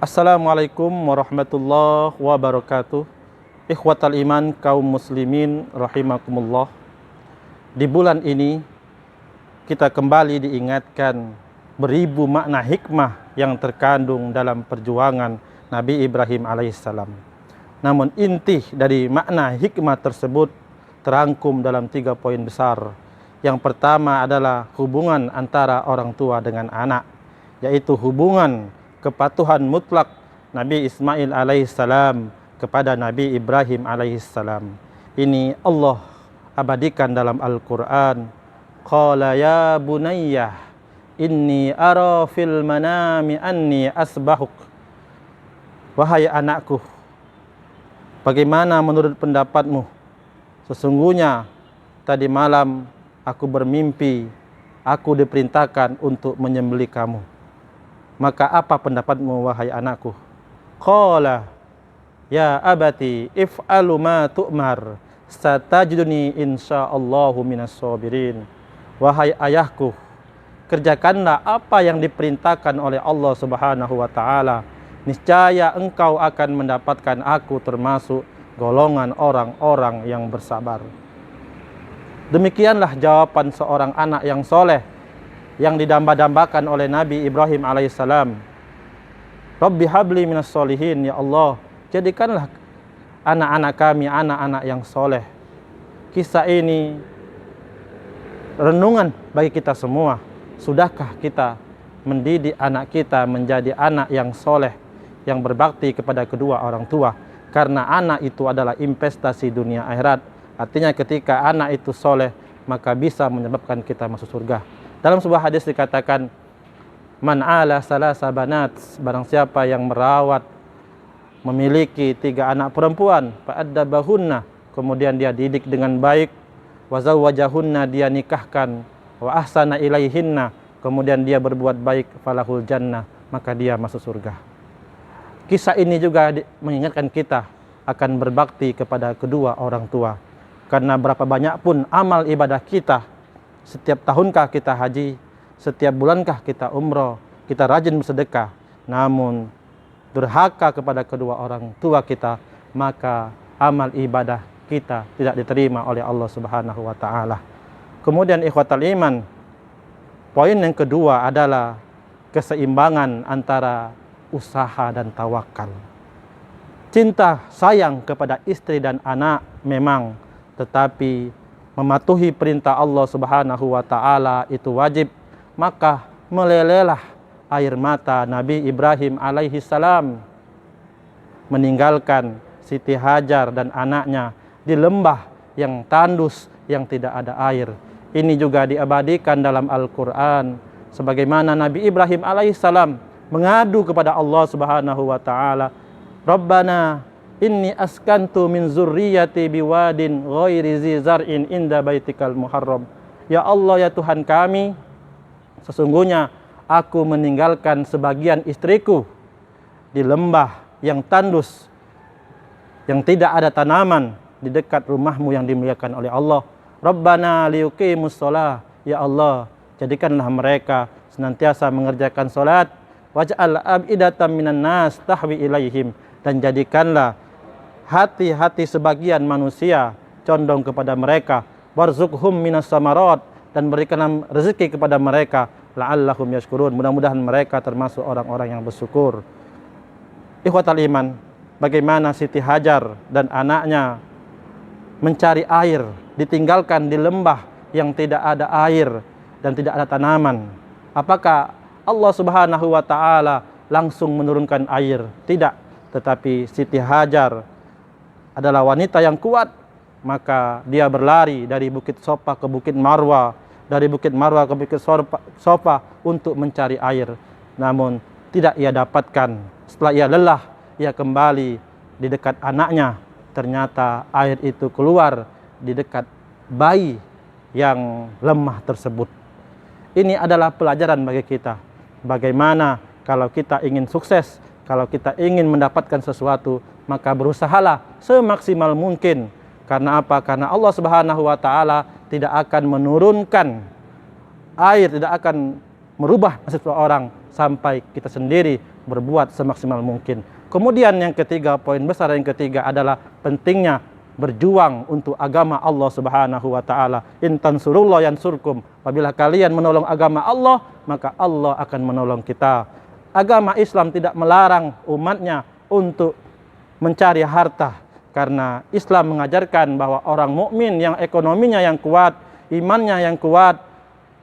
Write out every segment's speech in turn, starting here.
Assalamualaikum warahmatullahi wabarakatuh. Ikhwatal iman kaum muslimin rahimakumullah. Di bulan ini kita kembali diingatkan beribu makna hikmah yang terkandung dalam perjuangan Nabi Ibrahim alaihissalam. Namun inti dari makna hikmah tersebut terangkum dalam 3 poin besar. Yang pertama adalah hubungan antara orang tua dengan anak, yaitu hubungan kepatuhan mutlak Nabi Ismail alaihissalam kepada Nabi Ibrahim alaihissalam. Ini Allah abadikan dalam Al-Quran. Qala ya bunayyah inni ara fil manami anni asbahuk. Wahai anakku, bagaimana menurut pendapatmu? Sesungguhnya tadi malam aku bermimpi, aku diperintahkan untuk menyembelih kamu. Maka apa pendapatmu wahai anakku? Qala ya abati if'alu ma tu'mar satajiduni insyaallahu minas sabirin. Wahai ayahku, kerjakanlah apa yang diperintahkan oleh Allah Subhanahu wa taala. Niscaya engkau akan mendapatkan aku termasuk golongan orang-orang yang bersabar. Demikianlah jawaban seorang anak yang soleh yang didamba-dambakan oleh Nabi Ibrahim alaihissalam. Rabbi habli minas solihin, ya Allah, jadikanlah anak-anak kami anak-anak yang soleh. Kisah ini renungan bagi kita semua. Sudahkah kita mendidik anak kita menjadi anak yang soleh, yang berbakti kepada kedua orang tua? Karena anak itu adalah investasi dunia akhirat. Artinya ketika anak itu soleh, maka bisa menyebabkan kita masuk surga. Dalam sebuah hadis dikatakan, man ala salasa banat, barang siapa yang merawat, memiliki 3 anak perempuan, fa'addabahunna, kemudian dia didik dengan baik, wa zawwajahunna, dia nikahkan, wa ahsana ilaihinna, kemudian dia berbuat baik, falahul jannah, maka dia masuk surga. Kisah ini juga mengingatkan kita akan berbakti kepada kedua orang tua. Karena berapa banyak pun amal ibadah kita, setiap tahunkah kita haji, setiap bulankah kita umroh, kita rajin bersedekah, namun durhaka kepada kedua orang tua kita, maka amal ibadah kita tidak diterima oleh Allah Subhanahu wa taala. Kemudian ikhwatal iman, poin yang kedua adalah keseimbangan antara usaha dan tawakal. Cinta sayang kepada istri dan anak memang, tetapi mematuhi perintah Allah Subhanahu wa taala itu wajib. Maka melelehlah air mata Nabi Ibrahim alaihi salam meninggalkan Siti Hajar dan anaknya di lembah yang tandus yang tidak ada air. Ini juga diabadikan dalam Al-Qur'an, sebagaimana Nabi Ibrahim alaihi salam mengadu kepada Allah Subhanahu wa taala, Rabbana inni askantu min zurriyati biwadin ghairi zi zar'in inda baitikal muharram. Ya Allah, ya Tuhan kami, sesungguhnya aku meninggalkan sebagian istriku di lembah yang tandus, yang tidak ada tanaman, di dekat rumahmu yang dimuliakan oleh Allah. Rabbana liyuqimus shalah, ya Allah, jadikanlah mereka senantiasa mengerjakan salat. Waj'al af'idatan minan nas tahwi ilaihim, dan jadikanlah hati-hati sebagian manusia condong kepada mereka. Warzuqhum minas samarat, dan berikanlah rezeki kepada mereka. La'allahum yashkurun, mudah-mudahan mereka termasuk orang-orang yang bersyukur. Ikhwatal iman, bagaimana Siti Hajar dan anaknya mencari air, ditinggalkan di lembah yang tidak ada air dan tidak ada tanaman. Apakah Allah Subhanahu wa taala langsung menurunkan air? Tidak, tetapi Siti Hajar adalah wanita yang kuat, maka dia berlari dari Bukit Sofa ke Bukit Marwa, dari Bukit Marwa ke Bukit Sofa untuk mencari air. Namun tidak ia dapatkan. Setelah ia lelah, ia kembali di dekat anaknya. Ternyata air itu keluar di dekat bayi yang lemah tersebut. Ini adalah pelajaran bagi kita. Bagaimana kalau kita ingin sukses, kalau kita ingin mendapatkan sesuatu, maka berusahalah semaksimal mungkin. Karena apa? Karena Allah Subhanahu wa taala tidak akan menurunkan air, tidak akan merubah nasib seseorang sampai kita sendiri berbuat semaksimal mungkin. Kemudian yang ketiga, poin besar yang ketiga adalah pentingnya berjuang untuk agama Allah Subhanahu wa taala. In tansurullah yansurkum. Apabila kalian menolong agama Allah, maka Allah akan menolong kita. Agama Islam tidak melarang umatnya untuk mencari harta, karena Islam mengajarkan bahwa orang mukmin yang ekonominya yang kuat, imannya yang kuat,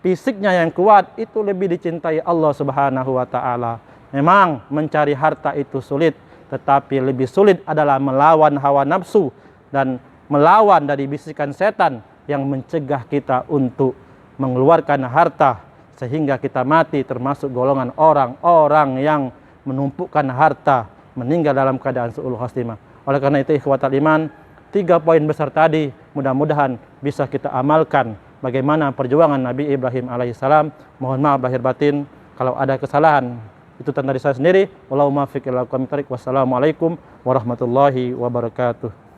fisiknya yang kuat, itu lebih dicintai Allah Subhanahu wa taala. Memang mencari harta itu sulit, tetapi lebih sulit adalah melawan hawa nafsu dan melawan dari bisikan setan yang mencegah kita untuk mengeluarkan harta sehingga kita mati, termasuk golongan orang-orang yang menumpukkan harta, meninggal dalam keadaan su'ul khatimah. Oleh karena itu ikhwatal iman, 3 poin besar tadi mudah-mudahan bisa kita amalkan. Bagaimana perjuangan Nabi Ibrahim alaihissalam. Mohon maaf lahir batin kalau ada kesalahan, itu tanda dari saya sendiri. Wallahu muwaffiq ila aqwamit thoriq. Wassalamualaikum warahmatullahi wabarakatuh.